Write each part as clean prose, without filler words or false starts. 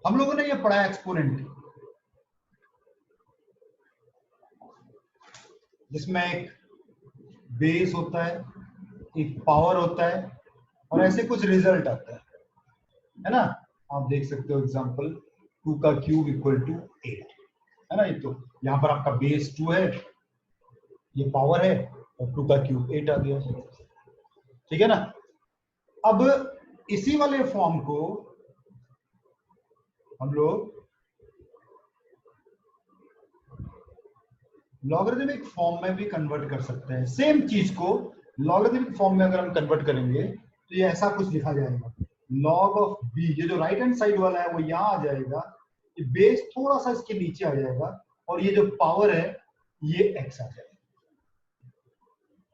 हम लोगों ने ये पढ़ा है एक्सपोनेंट, जिसमें एक बेस होता है, एक पावर होता है और ऐसे कुछ रिजल्ट आता है ना। आप देख सकते हो एग्जांपल 2 का क्यूब इक्वल टू 8 है ना। ये तो यहाँ पर आपका बेस 2 है, ये पावर है और 2 का क्यूब 8 आ गया, ठीक है ना। अब इसी वाले फॉर्म को हम लोग लॉगरिथमिक फॉर्म में भी कन्वर्ट कर सकते हैं। सेम चीज को लॉगरिथमिक फॉर्म में अगर हम कन्वर्ट करेंगे तो ये ऐसा कुछ लिखा जाएगा, लॉग ऑफ बी। ये जो राइट हैंड साइड वाला है वो यहाँ आ जाएगा, ये बेस थोड़ा सा इसके नीचे आ जाएगा और ये जो पावर है ये एक्स आ जाएगा,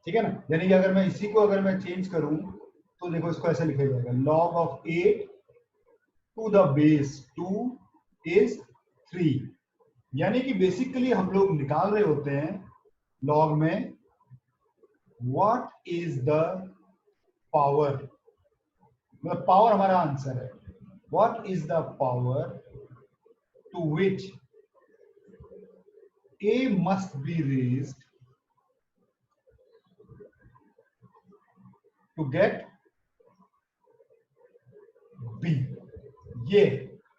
ठीक है ना। यानी कि अगर मैं इसी को अगर मैं चेंज करूं तो देखो इसको ऐसे लिखा जाएगा, log of 8 to the base 2 is 3। यानी कि बेसिकली हम लोग निकाल रहे होते हैं लॉग में व्हाट इज द पावर, मतलब पावर हमारा आंसर है, what is the power to which a must be raised to get b। ये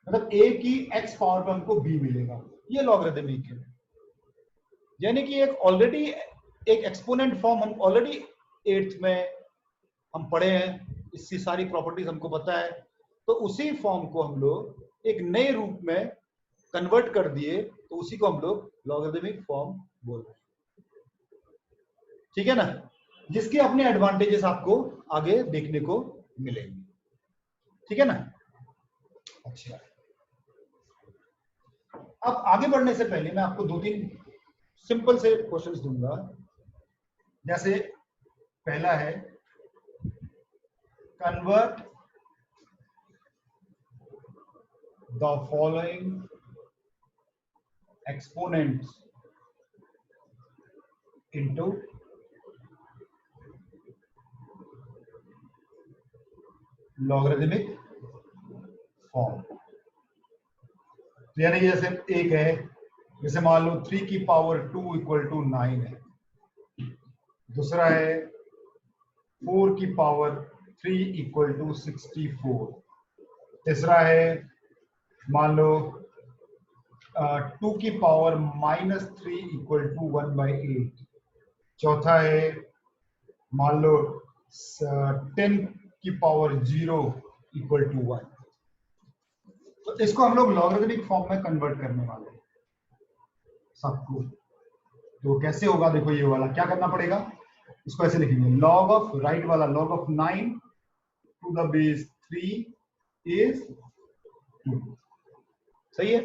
मतलब a की x पावर पर हमको b मिलेगा, ये लॉगरिथमिक है। यानी कि एक ऑलरेडी एक एक्सपोनेंट फॉर्म हम ऑलरेडी 8th में हम पढ़े हैं, इसकी सारी प्रॉपर्टीज हमको पता है, तो उसी फॉर्म को हम लोग एक नए रूप में कन्वर्ट कर दिए, तो उसी को हम लोग लॉगरिथमिक फॉर्म बोल रहे हैं, ठीक है ना। जिसके अपने एडवांटेजेस आपको आगे देखने को मिलेंगे, ठीक है ना। अच्छा, अब आगे बढ़ने से पहले मैं आपको 2-3 सिंपल से क्वेश्चंस दूंगा। जैसे पहला है, convert the following exponents into logarithmic form. यानी जैसे एक है, जैसे मान लो 3 की पावर 2 इक्वल टू 9 है। दूसरा है 4 की पावर 3 इक्वल टू 64। तीसरा है मान लो 2 की पावर -3 इक्वल टू 1/8। चौथा है मान लो 10 की पावर 0 इक्वल टू 1। तो इसको हम लोग लॉगरिथमिक फॉर्म में कन्वर्ट करने वाले हैं सबको। तो कैसे होगा, देखो ये वाला क्या करना पड़ेगा, इसको ऐसे लिखेंगे, लॉग ऑफ राइट वाला log of 9 to the base 3 is 2, सही है।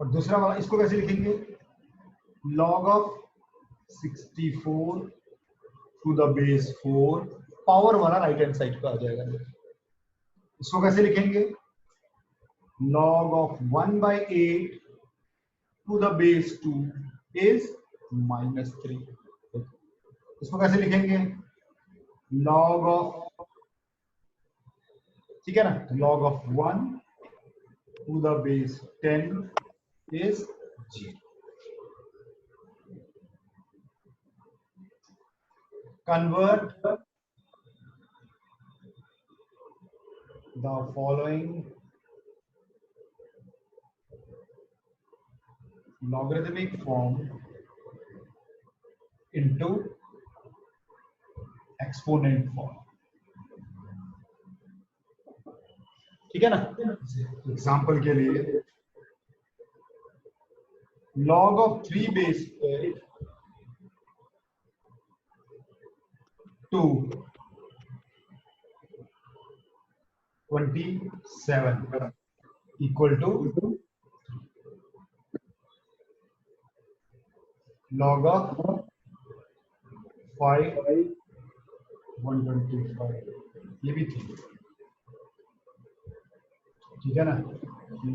और दूसरा वाला इसको कैसे लिखेंगे, log of 64 to the base 4, power वाला राइट हैंड साइड पे आ जाएगा। इसको कैसे लिखेंगे, log of 1/8 to the base 2 is -3। इसको कैसे लिखेंगे, log of, ठीक है ना, log of 1 to the base 10 is 0। Convert the following logarithmic form into exponent form, ठीक है ना। एग्जाम्पल के लिए log of 3 base 2 27 equal to log of 5 125, ये भी ठीक है ना।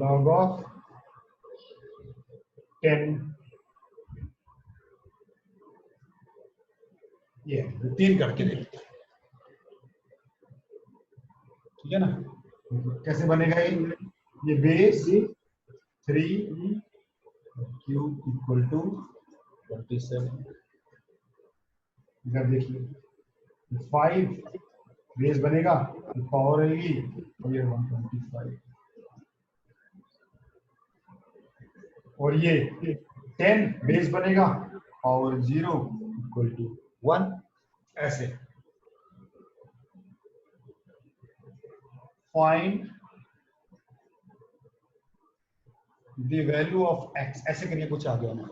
log of 10, ये 3 करके देखते हैं, ठीक है ना। कैसे बनेगा ये, ये बेस 3 क्यूब इक्वल टू 27। इधर देखिए 5 बेस बनेगा, पावर रहेगी और ये 125, और ये 10 बेस बनेगा और 0 इक्वल टू 1। ऐसे find the value of x, ऐसे करके कुछ आ गया ना,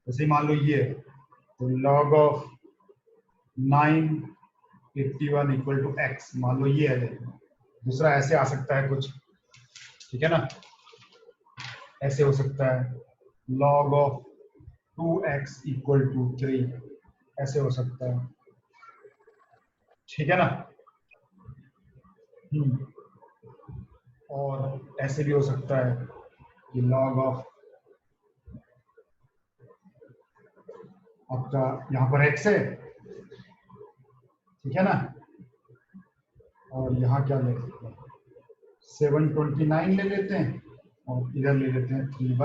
जैसे मान लो ये है, तो log of 981 equal to x, मान लो ये है। दूसरा ऐसे आ सकता है कुछ, ठीक है ना, ऐसे हो सकता है log of 2x equal to 3, ऐसे हो सकता है, ठीक है ना। और ऐसे भी हो सकता है कि log ऑफ आपका यहाँ पर x है, ठीक है ना, और यहाँ क्या ले सकते हैं 729 ले लेते हैं और इधर ले लेते हैं 3/,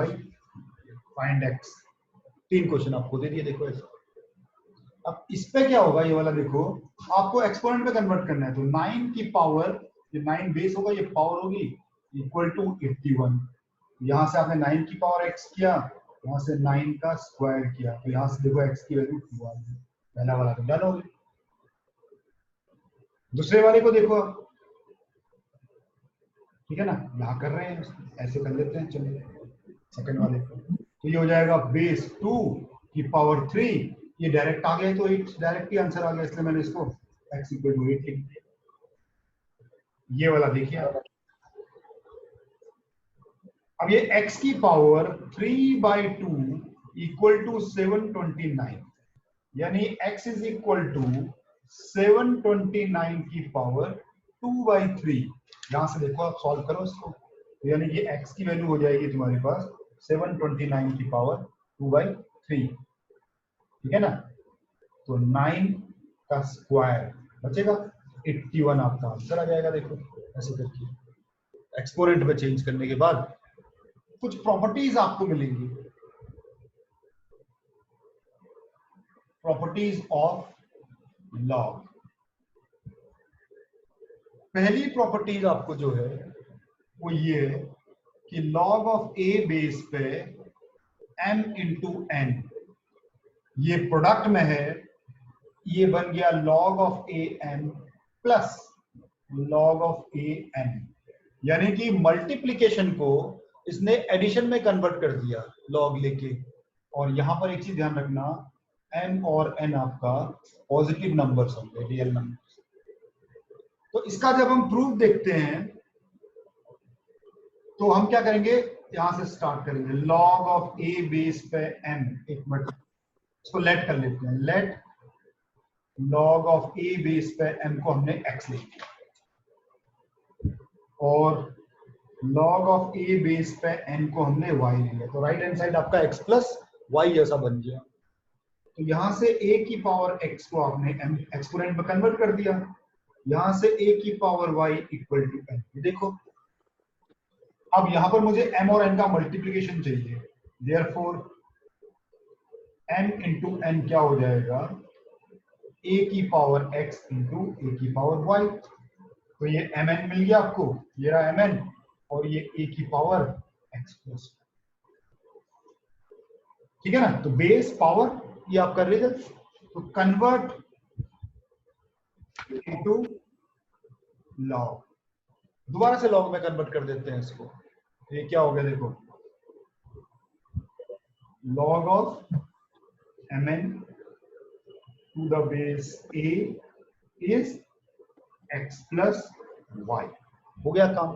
फाइंड x। 3 क्वेश्चन आपको दे दिए, देखो ऐसे। अब इस पे क्या होगा, ये वाला देखो, आपको एक्सपोनेंट में कन्वर्ट करना है, तो 9 की पावर, ये 9 बेस होगा, ये पावर होगी इक्वल टू 81। यहाँ से आपने 9 की पावर x किया, यहाँ से 9 का स्क्वायर किया, तो यहाँ से देखो x की वैल्यू 2 आ गई। पहला वाला तो डन हो गया। दूसरे वाले को देखो, ठीक है ना, यहाँ कर रहे हैं, ऐसे कर लेते हैं, चलिए सेकंड वाले को, तो ये हो जाएगा बेस 2 की पावर 3, ये डायरेक्ट आ गया, तो 8 डायरेक्ट ही आंसर आ गया, इसलिए मैंने इसको x इक्वल टू 8 लिख दिया। ये वाला देखिए आप, अब ये x की पावर 3/2 इक्वल टू 729, यानी x इज इक्वल टू 729 की पावर 2/3। यहां से देखो, आप सॉल्व करो इसको, तो यानी ये x की वैल्यू हो जाएगी तुम्हारे पास 729 की पावर 2/3, ठीक है ना। तो 9 का स्क्वायर बचेगा 81, आपका आंसर आ जाएगा। देखो ऐसे करके एक्सपोनेंट में चेंज करने के बाद कुछ प्रॉपर्टीज आपको मिलेंगी, प्रॉपर्टीज ऑफ लॉग। पहली प्रॉपर्टीज आपको जो है वो ये है कि log ऑफ a बेस पे m इंटू n, ये प्रोडक्ट में है, ये बन गया log of a n plus log of a n, यानी कि मल्टीप्लीकेशन को इसने एडिशन में कन्वर्ट कर दिया log लेके। और यहां पर एक चीज ध्यान रखना, m और n आपका पॉजिटिव नंबर्स होंगे, रियल नंबर्स। तो इसका जब हम प्रूफ देखते हैं तो हम क्या करेंगे, यहां से स्टार्ट करेंगे, log ऑफ a बेस पे m, एक मिनट इसको लेट कर लेते हैं, let log of a base पे m को हमने x ले लिया, और log ऑफ a बेस पे n को हमने y लिया, तो राइट हैंड साइड आपका x प्लस y जैसा बन गया। तो यहां से a की पावर x को आपने m एक्सपोनेंट में कन्वर्ट कर दिया, यहां से a की power y equal to n। देखो अब यहां पर मुझे m और n का मल्टीप्लीकेशन चाहिए, देयरफॉर m इंटू n क्या हो जाएगा, a की पावर x इंटू a की पावर y। तो ये mn मिल गया आपको, ये रहा mn, और ये a की पावर x प्लस, ठीक है ना। तो बेस पावर ये आपका रिजल्ट, तो कन्वर्ट इनटू लॉग, दोबारा से लॉग में कन्वर्ट कर देते हैं इसको, तो ये क्या हो गया देखो, log of mn to the base a is x plus y, हो गया काम।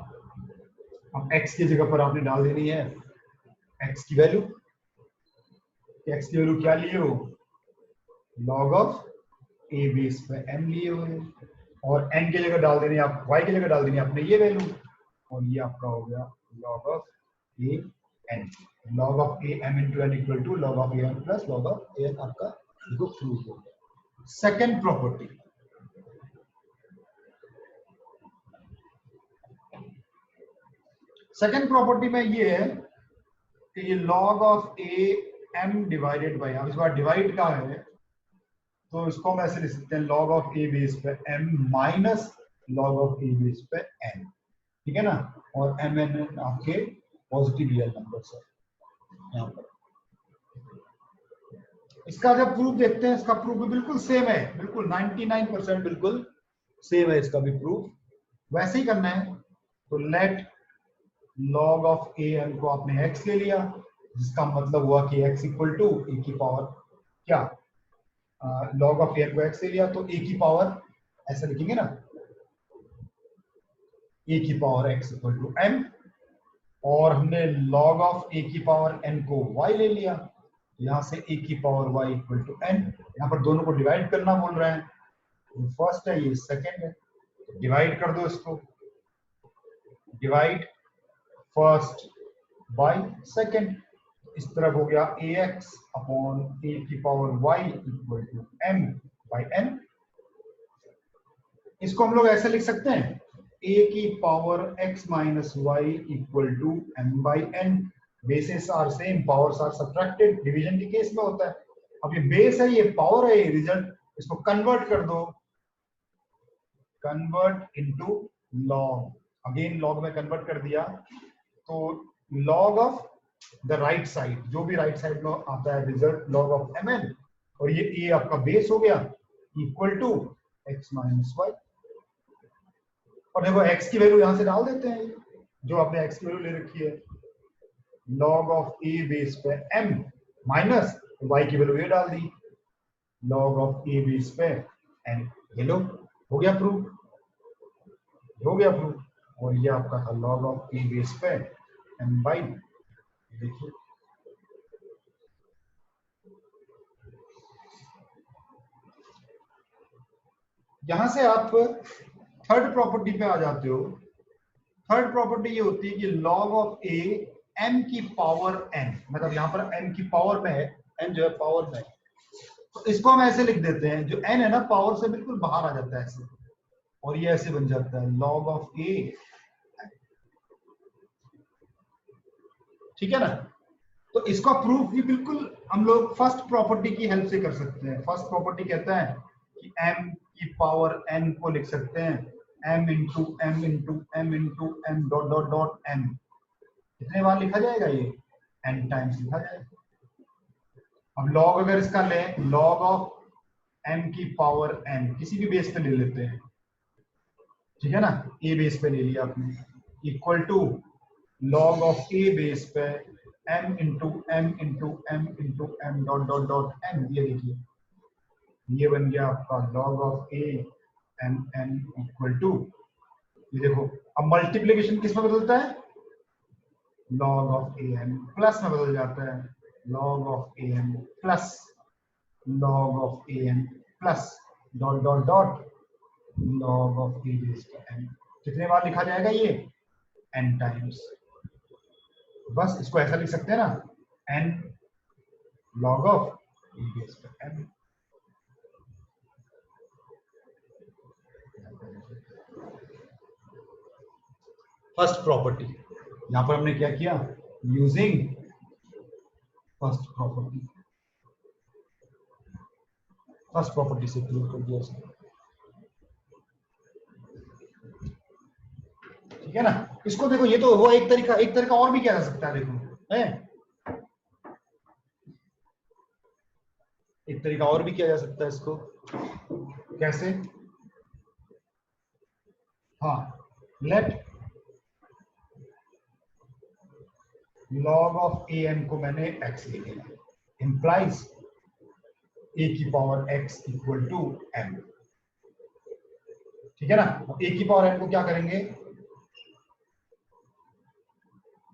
अब x की जगह पर आपने डाल देनी है x की वैल्यू, x की वैल्यू क्या लिए हो, log ऑफ a बेस पे m लिए हुए, और n की जगह डाल देनी, आप y की जगह डाल देनी आपने ये वैल्यू, और ये आपका हो गया log of a n, log of a m into n equal to log of a n plus log of a n, आपका देखो प्रूव हो गया। सेकेंड प्रॉपर्टी, सेकेंड प्रॉपर्टी में ये है कि ये log of a m divided by, अब इस बार डिवाइड का है तो इसको हम ऐसे लिख सकते हैं log ऑफ ए बेस पे m minus log of A base पे n, ठीक है ना। और m n आपके पॉजिटिव रियल नंबर्स है यहाँ पर। इसका जब प्रूफ देखते हैं, इसका प्रूफ भी बिल्कुल सेम है, बिल्कुल 99% बिल्कुल सेम है इसका भी प्रूफ। वैसे ही करना है तो let log of a n को आपने x ले लिया, जिसका मतलब हुआ कि x इक्वल टू ए की पावर क्या, log ऑफ ए एन को x ले लिया तो a की पावर ऐसा लिखेंगे ना, a की power x equal to m, और हमने log ऑफ a की पावर n को y ले लिया, यहां से a की power y equal to n। यहाँ पर दोनों को डिवाइड करना बोल रहे हैं, ये फर्स्ट है ये सेकंड है, तो डिवाइड कर दो इसको, डिवाइड फर्स्ट बाय सेकंड, इस तरफ हो गया ax अपॉन a की power y equal to m by n। इसको हम लोग ऐसे लिख सकते हैं a की power x minus y equal to m by n। Bases are same, powers are subtracted, division के केस में होता है। अब ये बेस है, ये पावर है, ये रिजल्ट, इसको कन्वर्ट कर दो, convert into log, again log में कन्वर्ट कर दिया तो log of the right side, जो भी राइट साइड में आता है रिजल्ट लॉग ऑफ mn, और ये a आपका बेस हो गया equal to x minus y. और देखो x की वैल्यू यहां से डाल देते हैं, जो आपने x की वैल्यू ले रखी है, log ऑफ a बेस पे m माइनस y की वैल्यू ये डाल दी, log ऑफ a बेस पे n। ये लो, हो गया प्रूफ, हो गया प्रूफ। और ये आपका था log ऑफ a बेस पे m बाई, देखिए यहां से आप थर्ड प्रॉपर्टी पे आ जाते हो। थर्ड प्रॉपर्टी ये होती है कि log ऑफ a m की पावर n, मतलब यहाँ पर m की पावर में है, n जो है पावर में है, तो इसको हम ऐसे लिख देते हैं, जो n है ना पावर से बिल्कुल बाहर आ जाता है ऐसे, और ये ऐसे बन जाता है log ऑफ a, ठीक है ना। तो इसका प्रूफ भी बिल्कुल हम लोग फर्स्ट प्रॉपर्टी की हेल्प से कर सकते हैं। फर्स्ट प्रॉपर्टी कहता है कि m की पावर n को लिख सकते हैं m into m into m into m dot dot dot m। कितने बार लिखा जाएगा ये, n टाइम्स लिखा जाएगा। अब लॉग अगर इसका ले, लॉग ऑफ m की पावर n किसी भी बेस पे ले लेते हैं, ठीक है ना, a बेस पे ले लिया आपने, equal to log of a base पे m into m into m into m dot dot dot m। ये देखिए ये बन गया आपका log of a m n equal to, ये देखो अब मल्टीप्लीकेशन किस में बदलता है, log of a m plus में बदल जाता है, log of a m plus log of a m plus dot dot dot log of a base पे m। कितने बार लिखा जाएगा ये, n टाइम्स। बस इसको ऐसा लिख सकते हैं ना, n log of a base पे m। फर्स्ट प्रॉपर्टी, यहां पर हमने क्या किया, using first property, first property से प्रूव कर दिया इसको, ठीक है ना। इसको देखो, ये तो वो एक तरीका और भी किया जा सकता है, देखो है एक तरीका और भी किया जा सकता है इसको, कैसे, हाँ, let log of a n को मैंने x ले लिया, इंप्लाइज a की power x equal to m, ठीक है ना। a की पावर n को क्या करेंगे,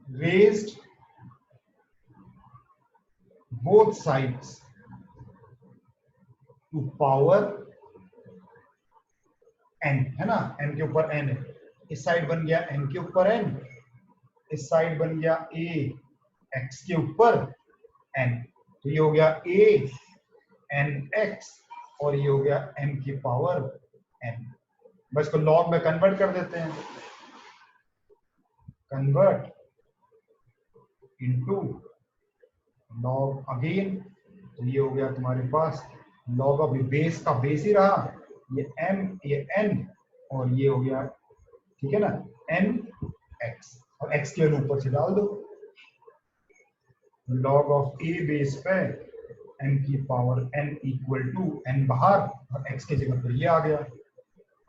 raised both sides to power n, है ना, n के ऊपर n है, इस साइड बन गया n के ऊपर n, इस साइड बन गया a x के ऊपर n, तो ये हो गया a n x और ये हो गया m की पावर n। बस को log में कन्वर्ट कर देते हैं, कन्वर्ट इंटू लॉग अगेन, तो ये हो गया तुम्हारे पास लॉग ऑफ बेस का बेस ही रहा, ये m ये n और ये हो गया, ठीक है ना, n x, और x के ऊपर से डाल दो लॉग ऑफ a बेस पे n की power n equal to n बाहर और x की जगह पर ये आ गया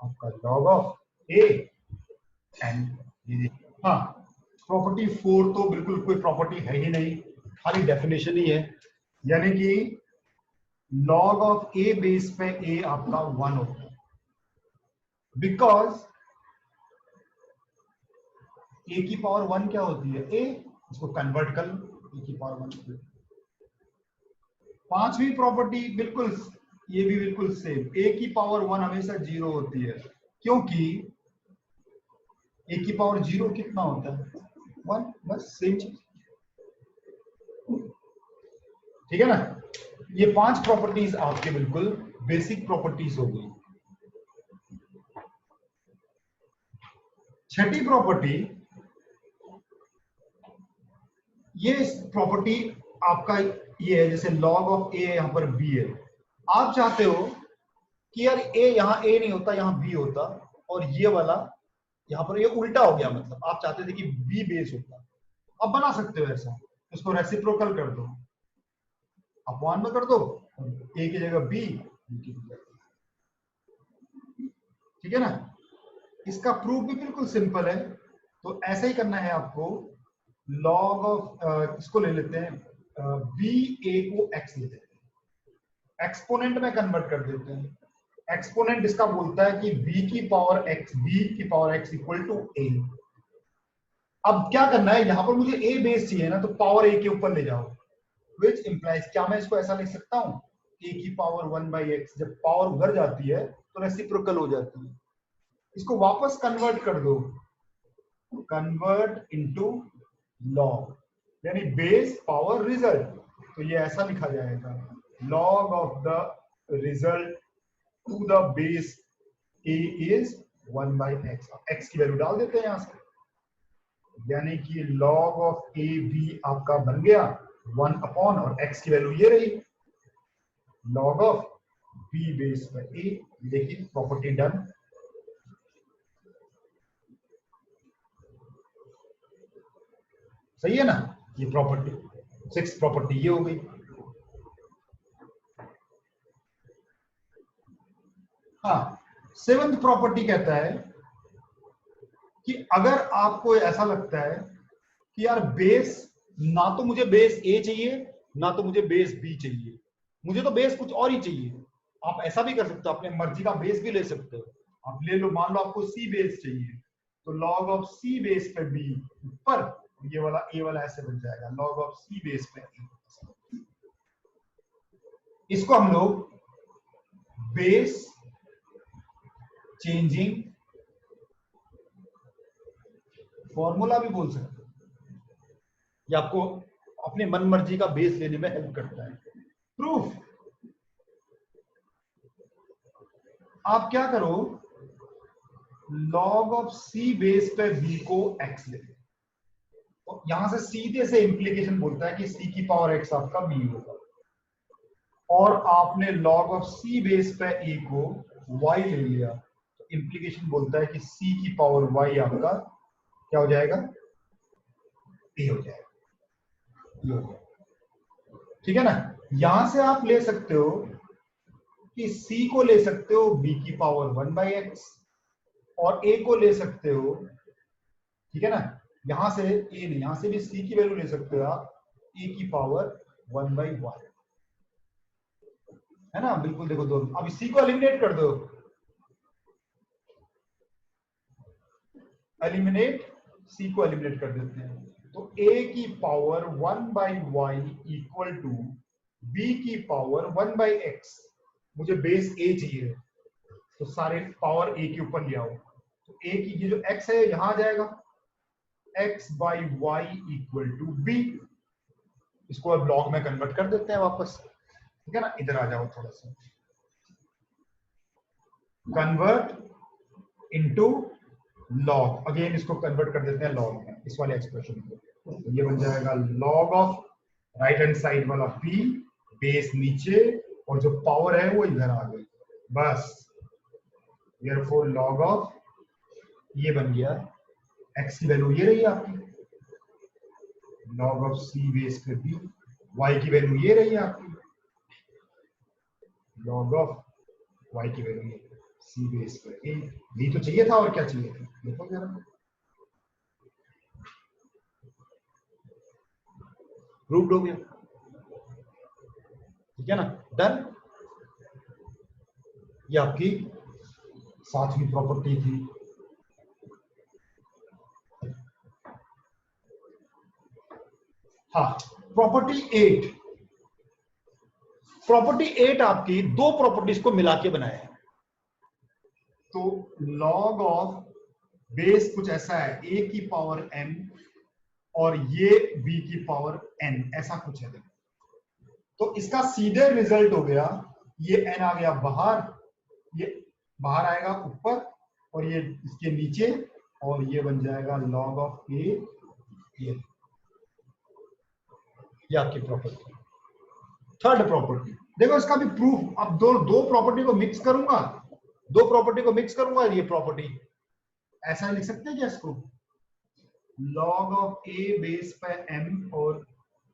आपका लॉग ऑफ a n। हाँ, प्रॉपर्टी 4 तो बिल्कुल कोई प्रॉपर्टी है ही नहीं, खाली डेफिनेशन ही है, यानी कि लॉग ऑफ a बेस पे a आपका 1 होता है, बिकॉज a की पावर 1 क्या होती है, a, इसको कन्वर्ट कर लो a की पावर 1। पांचवी प्रॉपर्टी बिल्कुल, ये भी बिल्कुल सेम, a की पावर 1 हमेशा 0 होती है, क्योंकि a की पावर 0 कितना होता है, 1, बस सेम चीज, ठीक है ना। ये 5 प्रॉपर्टीज आपके बिल्कुल बेसिक प्रॉपर्टीज हो गई। छठी प्रॉपर्टी, ये प्रॉपर्टी आपका ये है, जैसे लॉग ऑफ ए यहां पर बी है, आप चाहते हो कि यार ए यहां ए नहीं होता, यहां बी होता, और ये वाला यहां पर ये उल्टा हो गया, मतलब आप चाहते थे कि बी बेस होता, अब बना सकते हो ऐसा, इसको रेसिप्रोकल कर दो, अपॉन में कर दो, ए की जगह बी की जगह, ठीक है ना। इसका प्रूफ भी बिल्कुल सिंपल है, तो ऐसा ही करना है आपको, लॉग ऑफ इसको ले लेते हैं बी ए को एक्स ले लेते हैं, एक्सपोनेंट में कन्वर्ट कर देते हैं, एक्सपोनेंट इसका बोलता है कि b की power x equal to a। अब क्या करना है, यहां पर मुझे a बेस चाहिए ना, तो पावर a के ऊपर ले जाओ, विच इंप्लाइज, क्या मैं इसको ऐसा लिख सकता हूं, a की पावर 1/x, जब पावर उधर जाती है तो रेसिप्रोकल हो जाती है, इसको वापस कन्वर्ट कर दो, कन्वर्ट इनटू लॉग, यानी बेस पावर रिजल्ट, तो ये ऐसा लिखा जाएगा, log of the result to the base a is 1/x, x की वैल्यू डाल देते हैं यहां से, यानी कि log ऑफ a b आपका बन गया 1 अपॉन, और x की वैल्यू ये रही, log ऑफ b बेस पर a। देखिए प्रॉपर्टी डन, सही है ना, ये प्रॉपर्टी 6 प्रॉपर्टी ये हो गई। हाँ, 7th प्रॉपर्टी कहता है कि अगर आपको ऐसा लगता है कि यार बेस, ना तो मुझे बेस ए चाहिए ना तो मुझे बेस बी चाहिए, मुझे तो बेस कुछ और ही चाहिए, आप ऐसा भी कर सकते हो, अपने मर्जी का बेस भी ले सकते हो, आप ले लो, मान लो आपको सी बेस चाहिए, तो लॉग ऑफ सी बेस पे बी ऊपर, ये वाला ए वाला ऐसे बन जाएगा, लॉग ऑफ सी बेस पे ए। इसको हम लोग बेस चेंजिंग फॉर्मूला भी बोल सकते हैं, ये आपको अपने मन मर्जी का बेस लेने में हेल्प करता है। प्रूफ, आप क्या करो, लॉग ऑफ सी बेस पे बी को एक्स ले, तो यहां से सीधे से इंप्लीकेशन बोलता है कि सी की पावर एक्स आपका बी होगा, और आपने लॉग ऑफ सी बेस पे ए को वाई ले लिया, तो इंप्लीकेशन बोलता है कि सी की पावर वाई आपका क्या हो जाएगा, ए हो जाएगा, ये हो जाएगा, ठीक है ना। यहां से आप ले सकते हो कि c को ले सकते हो b की पावर 1/x, और a को ले सकते हो, ठीक है ना, यहां से a नहीं, यहां से भी c की वैल्यू ले सकते हो आप, a की पावर 1/y, है ना, बिल्कुल, देखो दोनों, अब c को एलिमिनेट कर दो, एलिमिनेट, c को एलिमिनेट कर देते हैं, तो a की power 1/y equal to b की पावर 1/x, मुझे बेस a चाहिए, तो सारे पावर a के ऊपर ले आओ, तो a की ये जो x है यहां आ जाएगा, x/y इक्वल टू b, इसको अब लॉग में कन्वर्ट कर देते हैं वापस, ठीक है ना, इधर आ जाओ थोड़ा सा, कन्वर्ट इनटू लॉग, अगेन इसको कन्वर्ट कर देते हैं लॉग में, इस वाले एक्सप्रेशन को, ये बन जाएगा log of right hand side वाला p, बेस नीचे और जो पावर है वो इधर आ गई, बस। देयरफॉर लॉग ऑफ, ये बन गया x की वैल्यू ये रही आपकी, लॉग ऑफ c बेस पे b, y की वैल्यू ये रही आपकी, लॉग ऑफ y की वैल्यू ये c बेस पे a। b तो चाहिए था, और क्या चाहिए था देखो जरा, प्रूव्ड हो गया, ठीक है ना, डन। ये आपकी सातवीं प्रॉपर्टी थी। हाँ, प्रॉपर्टी 8। प्रॉपर्टी 8 आपकी दो प्रॉपर्टीज को मिला के बनाया है। तो लॉग ऑफ बेस कुछ ऐसा है, a की पावर m और ये b की पावर n, ऐसा कुछ है। तो इसका सीधे रिजल्ट हो गया, ये n आ गया बाहर, ये बाहर आएगा ऊपर, और ये इसके नीचे, और ये बन जाएगा लॉग ऑफ a। ये आपकी प्रॉपर्टी। थर्ड प्रॉपर्टी देखो, इसका भी प्रूफ। अब दो प्रॉपर्टी को मिक्स करूंगा, ये प्रॉपर्टी ऐसा लिख सकते हैं क्या इसको, लॉग ऑफ a बेस पे m, और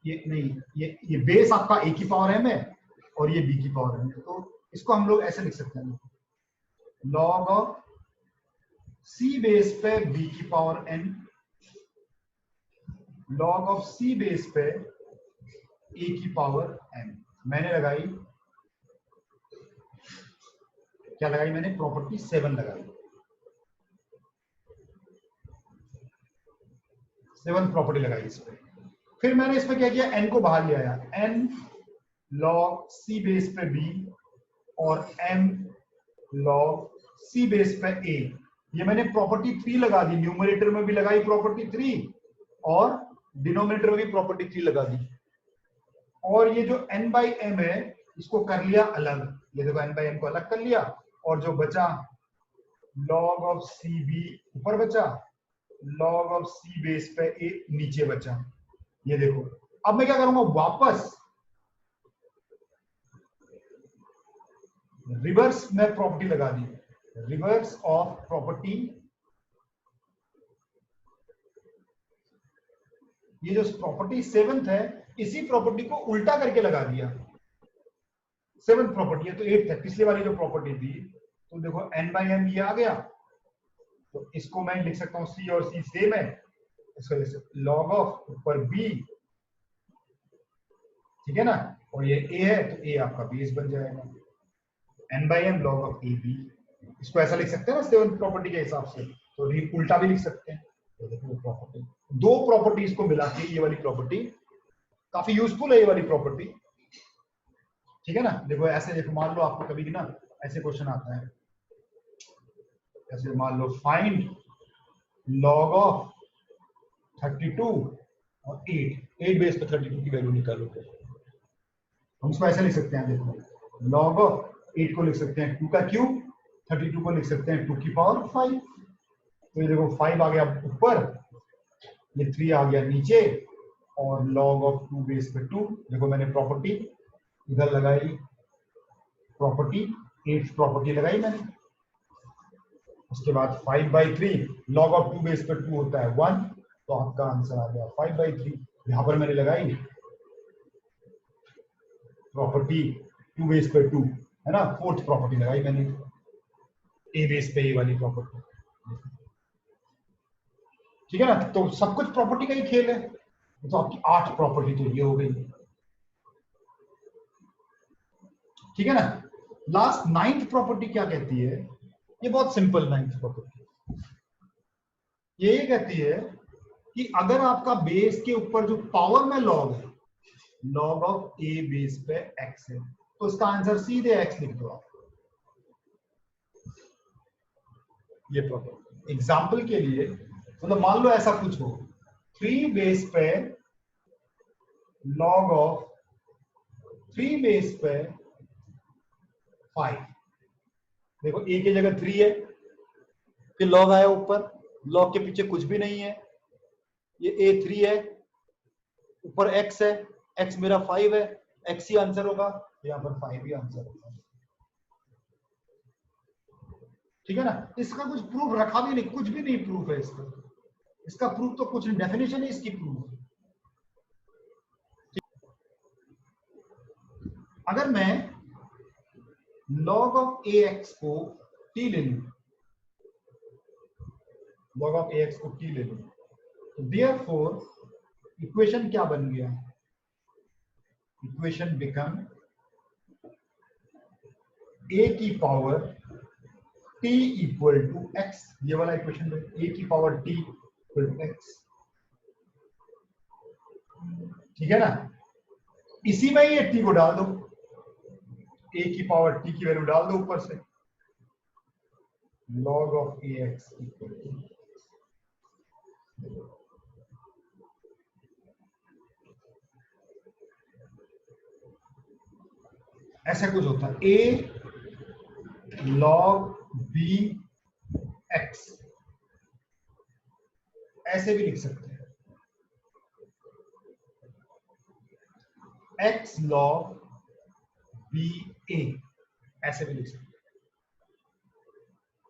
ये नहीं, ये बेस आपका a की पावर m है और ये b की पावर m है, तो इसको हम लोग ऐसे लिख सकते हैं, लॉग ऑफ c बेस पे b की power n, log of c base पे a की पावर m। मैंने लगाई, क्या लगाई मैंने, प्रॉपर्टी 7 लगाई, 7th प्रॉपर्टी लगाई इस पे। फिर मैंने इसमें क्या किया, n को बाहर ले आया, n लॉग c बेस पे b और m लॉग c बेस पे a। ये मैंने प्रॉपर्टी 3 लगा दी, न्यूमरेटर में भी लगाई प्रॉपर्टी 3 और डिनोमिनेटर में भी प्रॉपर्टी 3 लगा दी। और ये जो n बाई m है इसको कर लिया अलग, ये देखो n बाई m को अलग कर लिया, और जो बचा लॉग ऑफ सी बी ऊपर बचा, लॉग ऑफ सी बेस पे a नीचे बचा। ये देखो, अब मैं क्या करूंगा, वापस रिवर्स में प्रॉपर्टी लगा दी, रिवर्स ऑफ प्रॉपर्टी। ये जो प्रॉपर्टी 7th है, इसी प्रॉपर्टी को उल्टा करके लगा दिया। 7th प्रॉपर्टी है तो 8th है, पिछले वाली जो प्रॉपर्टी थी। तो देखो n बाई m ये आ गया, तो इसको मैं लिख सकता हूं c और c सेम है, इसको लॉग ऑफ ऊपर b, ठीक है ना, और ये a है तो a आपका बेस बन जाएगा, n by m log of a b। इसको ऐसा लिख सकते हैं ना 7th प्रॉपर्टी के हिसाब से, तो उल्टा भी लिख सकते हैं। तो देखो प्रॉपर्टी, दो प्रॉपर्टीज को मिला के ये वाली प्रॉपर्टी काफी यूजफुल है, ये वाली प्रॉपर्टी, ठीक है ना। देखो ऐसे, देखो मान लो आपको कभी भी ना ऐसे क्वेश्चन आता है, ऐसे मान लो फाइंड लॉग ऑफ 32 और 8 बेस पे 32 की वैल्यू निकालो, हम इसको ऐसे लिख सकते हैं, देखो लॉग ऑफ 8 को लिख सकते हैं 2 का क्यूब, 32 को लिख सकते हैं 2 की पावर 5। तो ये देखो 5 आ गया ऊपर, ये 3 आ गया नीचे, और लॉग ऑफ 2 बेस पे 2। देखो मैंने प्रॉपर्टी इधर लगाई, प्रॉपर्टी 8th प्रॉपर्टी लगाई मैंने। उसके बाद 5/3 लॉग ऑफ 2 बेस पे 2 होता है 1, तो आपका आंसर आ गया 5/3। यहां पर मैंने लगाई प्रॉपर्टी 2 बेस पे 2, है ना, 4th प्रॉपर्टी लगाई मैंने, ए बेस पे ए वाली प्रॉपर्टी, ठीक है ना। तो सब कुछ प्रॉपर्टी का ही खेल है। तो आपकी 8 प्रॉपर्टी तो ये हो गई, ठीक है ना। लास्ट 9th प्रॉपर्टी क्या कहती है, ये बहुत सिंपल 9th प्रॉपर्टी ये कहती है कि अगर आपका बेस के ऊपर जो पावर में लॉग है, लॉग ऑफ ए बेस पे एक्स है, तो इसका आंसर सीधे एक्स लिख दो आप। ये प्रॉपर्टी एग्जाम्पल के लिए, मतलब मान लो ऐसा कुछ हो, 3 बेस पे लॉग ऑफ 3 बेस पे 5। देखो ए की जगह 3 है, फिर लॉग आया ऊपर, लॉग के पीछे कुछ भी नहीं है, ये a 3 है, ऊपर x है, x मेरा 5 है, x ही आंसर होगा, यहाँ पर 5 ही आंसर होगा। ठीक है ना, इसका कुछ प्रूफ रखा भी नहीं, कुछ भी नहीं प्रूफ है इसका, इसका प्रूफ तो कुछ नहीं, डेफिनेशन है इसकी प्रूफ। अगर मैं log ऑफ ax को t ले लूं, log ऑफ ax को t ले लूं, तो देयरफॉर इक्वेशन क्या बन गया, इक्वेशन बिकम a की power t equal to x, ये वाला इक्वेशन में a की power t equal to x। ठीक है ना, इसी में ये t को डाल दो, a की पावर t की वैल्यू डाल दो ऊपर से, log of ax equal to, ऐसा कुछ होता है a log b x, ऐसे भी लिख सकते हैं, x log b a, ऐसे भी लिख सकते हैं।